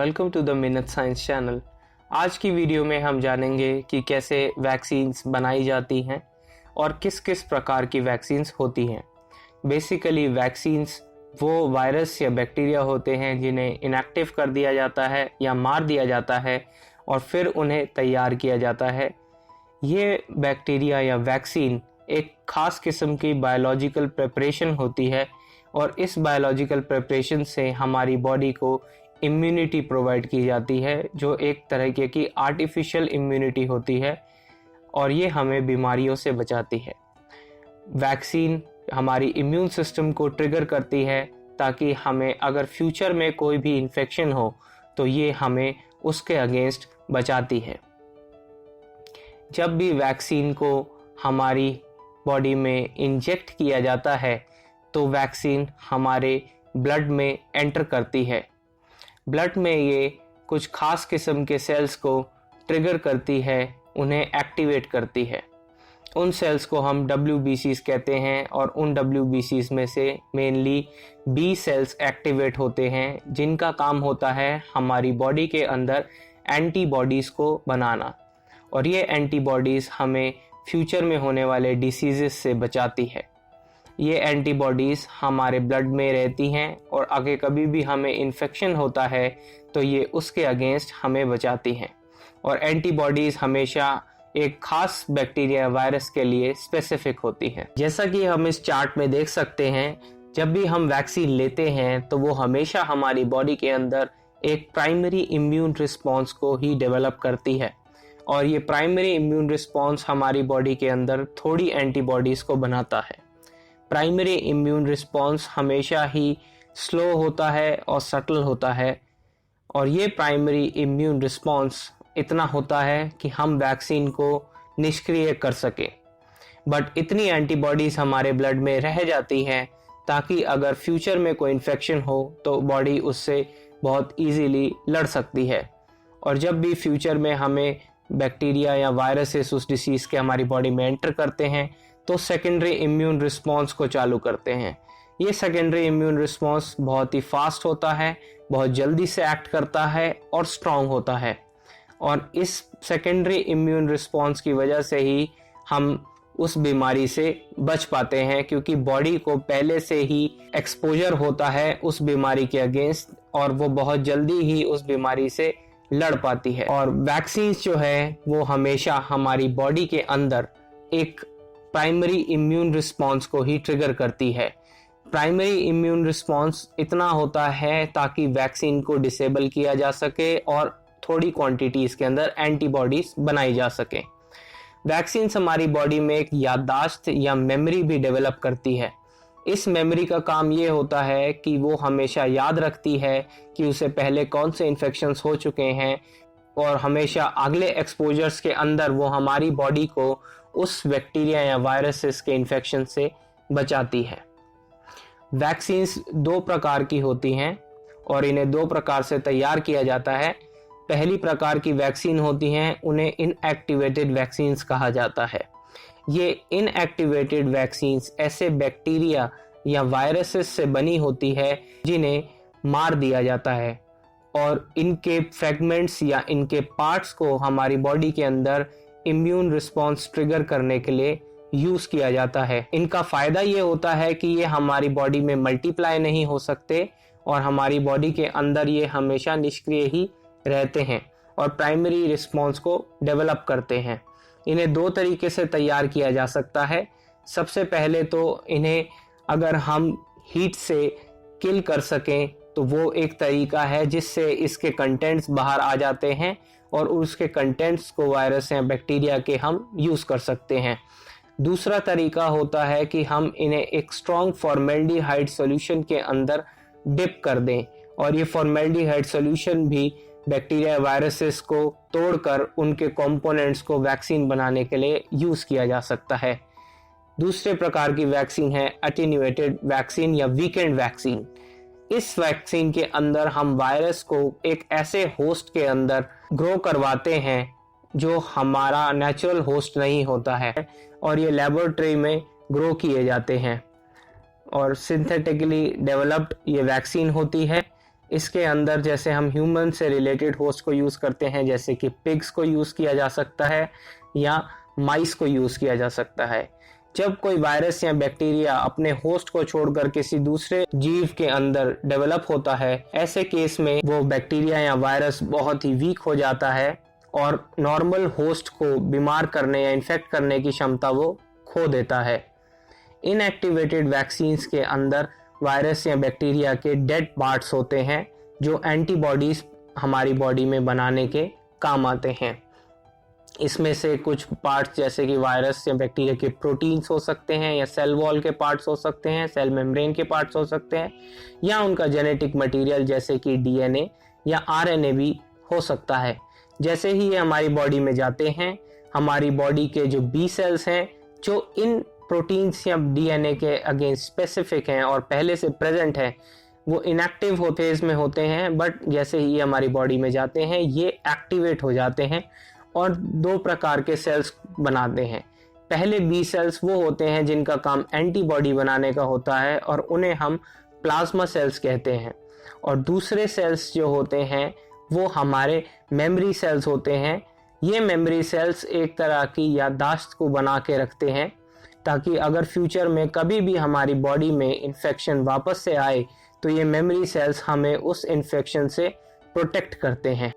Welcome to the minute science channel. आज की video में हम जानेंगे कि कैसे वैक्सीन्स बनाई जाती हैं और किस किस प्रकार की वैक्सीन्स होती हैं। बेसिकली वैक्सीन्स वो वायरस या बैक्टीरिया होते हैं जिन्हें इनएक्टिव कर दिया जाता है या मार दिया जाता है और फिर उन्हें तैयार किया जाता है। ये बैक्टीरिया या वैक्सीन एक खास किस्म की बायोलॉजिकल प्रिपरेशन होती है और इस बायोलॉजिकल प्रिपरेशन से हमारी बॉडी को इम्यूनिटी प्रोवाइड की जाती है, जो एक तरह की आर्टिफिशियल इम्यूनिटी होती है और ये हमें बीमारियों से बचाती है। वैक्सीन हमारी इम्यून सिस्टम को ट्रिगर करती है ताकि हमें अगर फ्यूचर में कोई भी इन्फेक्शन हो तो ये हमें उसके अगेंस्ट बचाती है। जब भी वैक्सीन को हमारी बॉडी में इंजेक्ट किया जाता है तो वैक्सीन हमारे ब्लड में एंटर करती है। ब्लड में ये कुछ खास किस्म के सेल्स को ट्रिगर करती है, उन्हें एक्टिवेट करती है। उन सेल्स को हम WBCs कहते हैं और उन WBCs में से मेनली B सेल्स एक्टिवेट होते हैं जिनका काम होता है हमारी बॉडी के अंदर एंटीबॉडीज़ को बनाना, और ये एंटीबॉडीज़ हमें फ्यूचर में होने वाले डिसीज़ेस से बचाती है। ये एंटीबॉडीज़ हमारे ब्लड में रहती हैं और अगर कभी भी हमें इन्फेक्शन होता है तो ये उसके अगेंस्ट हमें बचाती हैं। और एंटीबॉडीज़ हमेशा एक खास बैक्टीरिया वायरस के लिए स्पेसिफिक होती हैं। जैसा कि हम इस चार्ट में देख सकते हैं, जब भी हम वैक्सीन लेते हैं तो वो हमेशा हमारी बॉडी के अंदर एक प्राइमरी इम्यून रिस्पॉन्स को ही डेवलप करती है और ये प्राइमरी इम्यून रिस्पॉन्स हमारी बॉडी के अंदर थोड़ी एंटीबॉडीज़ को बनाता है। प्राइमरी इम्यून रिस्पॉन्स हमेशा ही स्लो होता है और सटल होता है और ये प्राइमरी इम्यून रिस्पॉन्स इतना होता है कि हम वैक्सीन को निष्क्रिय कर सकें। बट इतनी एंटीबॉडीज़ हमारे ब्लड में रह जाती हैं ताकि अगर फ्यूचर में कोई इन्फेक्शन हो तो बॉडी उससे बहुत इजीली लड़ सकती है। और जब भी फ्यूचर में हमें बैक्टीरिया या वायरसेस उस डिसीज़ के हमारी बॉडी में एंटर करते हैं तो सेकेंडरी इम्यून रिस्पॉन्स को चालू करते हैं। ये सेकेंडरी इम्यून रिस्पॉन्स बहुत ही फास्ट होता है, बहुत जल्दी से एक्ट करता है और स्ट्रांग होता है। और इस सेकेंडरी इम्यून रिस्पॉन्स की वजह से ही हम उस बीमारी से बच पाते हैं, क्योंकि बॉडी को पहले से ही एक्सपोजर होता है उस बीमारी के अगेंस्ट और वो बहुत जल्दी ही उस बीमारी से लड़ पाती है। और वैक्सीन जो है वो हमेशा हमारी बॉडी के अंदर एक प्राइमरी इम्यून रिस्पॉन्स को ही ट्रिगर करती है। प्राइमरी इम्यून रिस्पॉन्स इतना होता है ताकि वैक्सीन को डिसेबल किया जा सके और थोड़ी क्वांटिटीज़ के अंदर एंटीबॉडीज़ बनाई जा सके। वैक्सीन हमारी बॉडी में एक याददाश्त या मेमोरी भी डेवलप करती है। इस मेमोरी का काम ये होता है कि वो हमेशा याद रखती है कि उसे पहले कौन से इन्फेक्शंस हो चुके हैं और हमेशा अगले एक्सपोजर्स के अंदर वो हमारी बॉडी को उस बैक्टीरिया या वायरसेस के इन्फेक्शन से बचाती है। वैक्सीन्स दो प्रकार की होती हैं और इन्हें दो प्रकार से तैयार किया जाता है। पहली प्रकार की वैक्सीन होती हैं, उन्हें इनएक्टिवेटेड वैक्सीन्स कहा जाता है। ये इनएक्टिवेटेड वैक्सीन्स ऐसे बैक्टीरिया या वायरसेस से बनी होती है जिन्हें मार दिया जाता है और इनके फ्रैगमेंट्स या इनके पार्ट्स को हमारी बॉडी के अंदर इम्यून रिस्पॉन्स ट्रिगर करने के लिए यूज़ किया जाता है। इनका फ़ायदा ये होता है कि ये हमारी बॉडी में मल्टीप्लाई नहीं हो सकते और हमारी बॉडी के अंदर ये हमेशा निष्क्रिय ही रहते हैं और प्राइमरी रिस्पॉन्स को डेवलप करते हैं। इन्हें दो तरीके से तैयार किया जा सकता है। सबसे पहले तो इन्हें अगर हम हीट से किल कर सकें तो वो एक तरीका है जिससे इसके कंटेंट्स बाहर आ जाते हैं और उसके कंटेंट्स को वायरस या बैक्टीरिया के हम यूज़ कर सकते हैं। दूसरा तरीका होता है कि हम इन्हें एक स्ट्रॉन्ग फॉर्मेल्डिहाइड सॉल्यूशन के अंदर डिप कर दें और ये फॉर्मेल्डिहाइड सॉल्यूशन भी बैक्टीरिया वायरसेस को तोड़कर उनके कंपोनेंट्स को वैक्सीन बनाने के लिए यूज़ किया जा सकता है। दूसरे प्रकार की वैक्सीन है एटेन्यूएटेड वैक्सीन या वीकेंड वैक्सीन। इस वैक्सीन के अंदर हम वायरस को एक ऐसे होस्ट के अंदर ग्रो करवाते हैं जो हमारा नेचुरल होस्ट नहीं होता है और ये लेबोरेटरी में ग्रो किए जाते हैं और सिंथेटिकली डेवलप्ड ये वैक्सीन होती है इसके अंदर जैसे हम ह्यूमन से रिलेटेड होस्ट को यूज़ करते हैं, जैसे कि पिग्स को यूज़ किया जा सकता है या माइस को यूज़ किया जा सकता है। जब कोई वायरस या बैक्टीरिया अपने होस्ट को छोड़कर किसी दूसरे जीव के अंदर डेवलप होता है, ऐसे केस में वो बैक्टीरिया या वायरस बहुत ही वीक हो जाता है और नॉर्मल होस्ट को बीमार करने या इन्फेक्ट करने की क्षमता वो खो देता है। इनएक्टिवेटेड वैक्सीन्स के अंदर वायरस या बैक्टीरिया के डेड पार्ट्स होते हैं जो एंटीबॉडीज हमारी बॉडी में बनाने के काम आते हैं। इसमें से कुछ पार्ट्स जैसे कि वायरस या बैक्टीरिया के प्रोटीन्स हो सकते हैं या सेल वॉल के पार्ट्स हो सकते हैं, सेल मेम्ब्रेन के पार्ट्स हो सकते हैं या उनका जेनेटिक मटेरियल जैसे कि डीएनए या आरएनए भी हो सकता है। जैसे ही ये हमारी बॉडी में जाते हैं, हमारी बॉडी के जो बी सेल्स हैं जो इन प्रोटीन्स या डीएनए के अगेंस्ट स्पेसिफिक हैं और पहले से प्रेजेंट है, वो इनएक्टिव फेज में होते हैं, बट जैसे ही ये हमारी बॉडी में जाते हैं ये एक्टिवेट हो जाते हैं और दो प्रकार के सेल्स बनाते हैं। पहले बी सेल्स वो होते हैं जिनका काम एंटीबॉडी बनाने का होता है और उन्हें हम प्लाज्मा सेल्स कहते हैं, और दूसरे सेल्स जो होते हैं वो हमारे मेमोरी सेल्स होते हैं। ये मेमोरी सेल्स एक तरह की याददाश्त को बना के रखते हैं ताकि अगर फ्यूचर में कभी भी हमारी बॉडी में इन्फेक्शन वापस से आए तो ये मेमोरी सेल्स हमें उस इन्फेक्शन से प्रोटेक्ट करते हैं।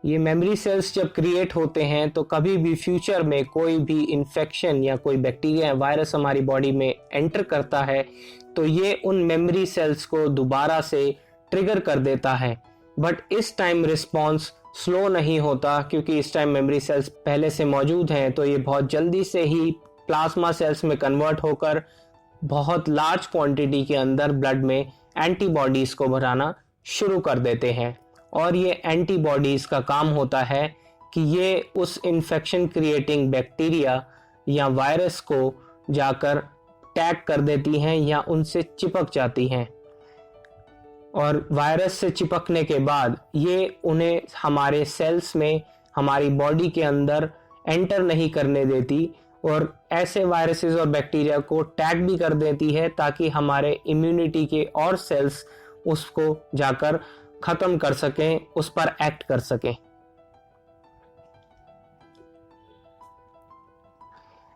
ये मेमोरी सेल्स जब क्रिएट होते हैं तो कभी भी फ्यूचर में कोई भी इन्फेक्शन या कोई बैक्टीरिया या वायरस हमारी बॉडी में एंटर करता है तो ये उन मेमोरी सेल्स को दोबारा से ट्रिगर कर देता है। बट इस टाइम रिस्पॉन्स स्लो नहीं होता क्योंकि इस टाइम मेमोरी सेल्स पहले से मौजूद हैं, तो ये बहुत जल्दी से ही प्लाज्मा सेल्स में कन्वर्ट होकर बहुत लार्ज क्वांटिटी के अंदर ब्लड में एंटीबॉडीज को बनाना शुरू कर देते हैं। और ये एंटीबॉडीज का काम होता है कि ये उस इन्फेक्शन क्रिएटिंग बैक्टीरिया या वायरस को जाकर टैग कर देती हैं या उनसे चिपक जाती हैं, और वायरस से चिपकने के बाद ये उन्हें हमारे सेल्स में हमारी बॉडी के अंदर एंटर नहीं करने देती और ऐसे वायरसेस और बैक्टीरिया को टैग भी कर देती है ताकि हमारे इम्यूनिटी के और सेल्स उसको जाकर खत्म कर सकें, उस पर एक्ट कर सकें।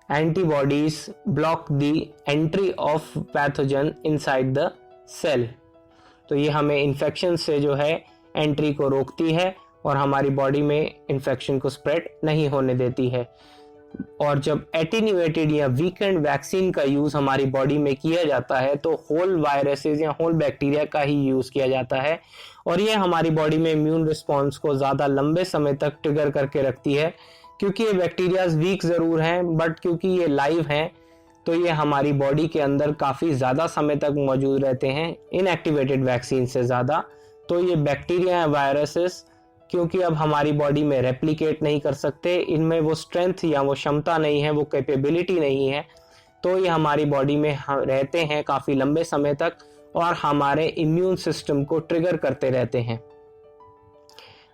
Antibodies block the entry of pathogen inside the cell, तो ये हमें इन्फेक्शन से जो है एंट्री को रोकती है और हमारी बॉडी में इन्फेक्शन को स्प्रेड नहीं होने देती है। और जब एटेन्यूएटेड या वीकेंड वैक्सीन का यूज हमारी बॉडी में किया जाता है तो होल वायरसेस या होल बैक्टीरिया का ही यूज किया जाता है, और ये हमारी बॉडी में इम्यून रिस्पॉन्स को ज़्यादा लंबे समय तक ट्रिगर करके रखती है। क्योंकि ये बैक्टीरियाज वीक ज़रूर हैं, बट क्योंकि ये लाइव हैं तो ये हमारी बॉडी के अंदर काफ़ी ज़्यादा समय तक मौजूद रहते हैं इनएक्टिवेटेड वैक्सीन से ज़्यादा। तो ये बैक्टीरिया वायरसेस क्योंकि अब हमारी बॉडी में रेप्लिकेट नहीं कर सकते, इनमें वो स्ट्रेंथ या वो क्षमता नहीं है, वो कैपेबिलिटी नहीं है, तो ये हमारी बॉडी में रहते हैं काफ़ी लंबे समय तक और हमारे इम्यून सिस्टम को ट्रिगर करते रहते हैं।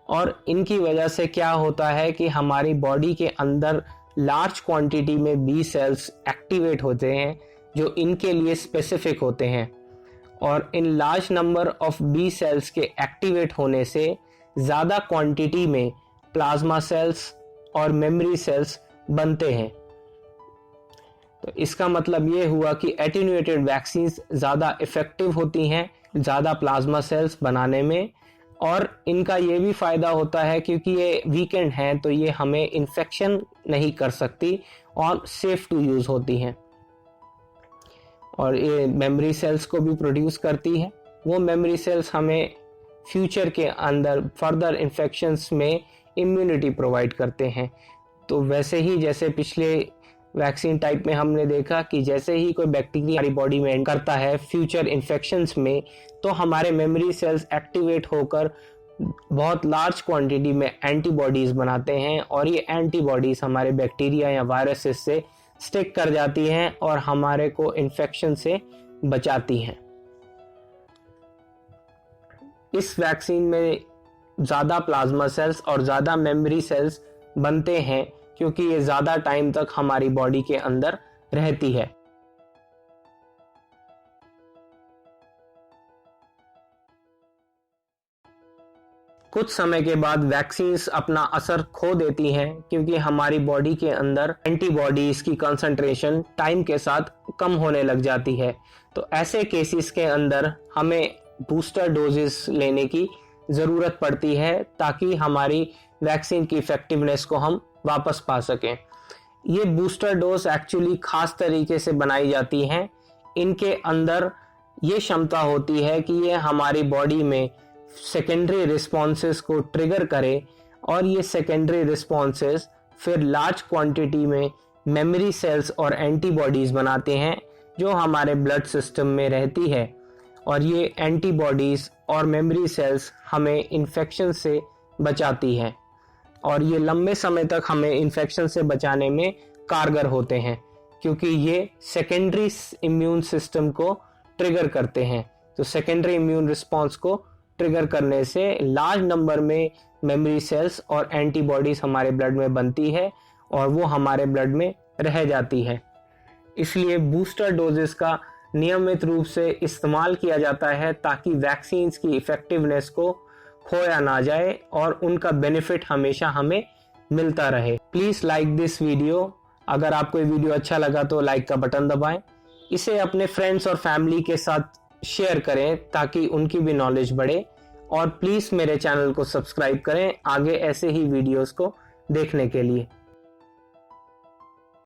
और इनकी वजह से क्या होता है कि हमारी बॉडी के अंदर लार्ज क्वांटिटी में बी सेल्स एक्टिवेट होते हैं जो इनके लिए स्पेसिफिक होते हैं, और इन large number of B cells के एक्टिवेट होने से ज़्यादा क्वांटिटी में प्लाज्मा सेल्स और मेमोरी सेल्स बनते हैं। तो इसका मतलब ये हुआ कि एटेन्यूएटेड वैक्सीन्स ज़्यादा इफ़ेक्टिव होती हैं ज़्यादा प्लाज्मा सेल्स बनाने में, और इनका ये भी फ़ायदा होता है क्योंकि ये वीकेंड हैं तो ये हमें इन्फेक्शन नहीं कर सकती और सेफ टू यूज़ होती हैं। और ये मेमोरी सेल्स को भी प्रोड्यूस करती है। वो मेमोरी सेल्स हमें फ्यूचर के अंदर फर्दर इन्फेक्शंस में इम्यूनिटी प्रोवाइड करते हैं। तो वैसे ही जैसे पिछले वैक्सीन टाइप में हमने देखा कि जैसे ही कोई बैक्टीरिया हमारी बॉडी में एंटर करता है फ्यूचर इन्फेक्शंस में, तो हमारे मेमोरी सेल्स एक्टिवेट होकर बहुत लार्ज क्वांटिटी में एंटीबॉडीज बनाते हैं, और ये एंटीबॉडीज हमारे बैक्टीरिया या वायरसेस से स्टिक कर जाती हैं और हमारे को इन्फेक्शन से बचाती हैं। इस वैक्सीन में ज़्यादा प्लाज्मा सेल्स और ज़्यादा मेमोरी सेल्स बनते हैं क्योंकि ये ज़्यादा टाइम तक हमारी बॉडी के अंदर रहती है। कुछ समय के बाद वैक्सीन्स अपना असर खो देती हैं क्योंकि हमारी बॉडी के अंदर एंटीबॉडीज की कंसंट्रेशन टाइम के साथ कम होने लग जाती है। तो ऐसे केसेस के अंदर हमें बूस्टर डोजेस लेने की ज़रूरत पड़ती है ताकि हमारी वैक्सीन की इफेक्टिवनेस को हम वापस पा सकें। ये बूस्टर डोज एक्चुअली खास तरीके से बनाई जाती हैं। इनके अंदर ये क्षमता होती है कि ये हमारी बॉडी में सेकेंडरी रिस्पॉन्सेस को ट्रिगर करे और ये सेकेंडरी रिस्पॉन्सेस फिर लार्ज क्वांटिटी में मेमोरी सेल्स और एंटीबॉडीज बनाते हैं जो हमारे ब्लड सिस्टम में रहती है, और ये एंटीबॉडीज और मेमोरी सेल्स हमें इन्फेक्शन से बचाती हैं और ये लंबे समय तक हमें इन्फेक्शन से बचाने में कारगर होते हैं क्योंकि ये सेकेंडरी इम्यून सिस्टम को ट्रिगर करते हैं। तो सेकेंडरी इम्यून रिस्पॉन्स को ट्रिगर करने से लार्ज नंबर में मेमोरी सेल्स और एंटीबॉडीज हमारे ब्लड में बनती है और वो हमारे ब्लड में रह जाती है। इसलिए बूस्टर डोजेस का नियमित रूप से इस्तेमाल किया जाता है ताकि वैक्सीन्स की इफेक्टिवनेस को खोया ना जाए और उनका बेनिफिट हमेशा हमें मिलता रहे। Please like this video. अगर आपको ये वीडियो अच्छा लगा तो लाइक का बटन दबाएं। इसे अपने फ्रेंड्स और फैमिली के साथ शेयर करें ताकि उनकी भी नॉलेज बढ़े, और प्लीज मेरे चैनल को सब्सक्राइब करें आगे ऐसे ही वीडियोस को देखने के लिए।